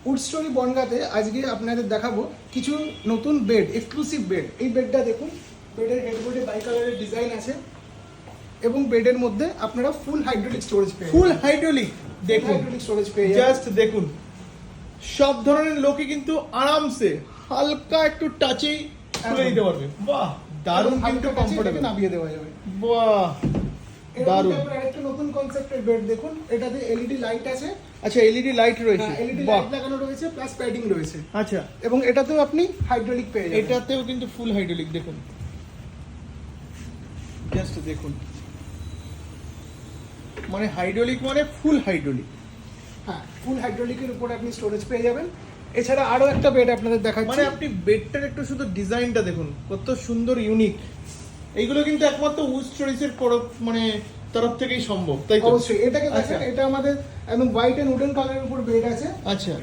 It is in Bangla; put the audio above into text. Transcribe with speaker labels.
Speaker 1: উড স্টোরি বনগাঁতে আজকে আপনাদের দেখাবো কিছু নতুন বেড, এক্সক্লুসিভ বেড। এই বেডটা দেখুন, বেডের হেডবোর্ডে বাই কালারের ডিজাইন আছে এবং বেডের মধ্যে আপনারা ফুল হাইড্রোলিক স্টোরেজ পেয়ে
Speaker 2: ফুল হাইড্রোলিক দেখুন,
Speaker 1: হাইড্রোলিক স্টোরেজ পেয়ে
Speaker 2: জাস্ট দেখুন, সব ধরনের লোকই কিন্তু আরামসে হালকা একটু টাচেই খুলে দিতে পারবে। বাহ, দারুণ কিন্তু কমফোর্টেবল,
Speaker 1: নামিয়ে দেওয়া যাবে।
Speaker 2: বাহ দারুণ।
Speaker 1: আরেকটা নতুন কনসেপ্টের বেড দেখুন, এটাতে এলইডি লাইট আছে।
Speaker 2: আচ্ছা, এলইডি লাইট রয়েছে,
Speaker 1: এলইডি
Speaker 2: বাহ।
Speaker 1: লাইট লাগানো রয়েছে, প্লাস প্যাডিং রয়েছে।
Speaker 2: আচ্ছা,
Speaker 1: এবং এটাতেও আপনি হাইড্রোলিক পেয়ে যাবেন।
Speaker 2: এটাতেও কিন্তু ফুল হাইড্রোলিক দেখুন, জাস্ট দেখুন, মানে হাইড্রোলিক মানে ফুল হাইড্রোলিক।
Speaker 1: হ্যাঁ, ফুল হাইড্রোলিকের উপরে আপনি স্টোরেজ পেয়ে যাবেন। এছাড়া আরো একটা বেড আপনাদের দেখাচ্ছি।
Speaker 2: মানে আপনি বেডটার একটু শুধু ডিজাইনটা দেখুন, কত সুন্দর, ইউনিক। এইগুলো কিন্তু একমাত্র উড স্টোরিজের মানে তরফ থেকেই সম্ভব, তাই তো?
Speaker 1: অবশ্যই এটাকে দেখেন,
Speaker 2: আচ্ছা।
Speaker 1: এটা আমাদের একদম হোয়াইট এন্ড উডেন কালারের উপর বেড আছে।
Speaker 2: আচ্ছা।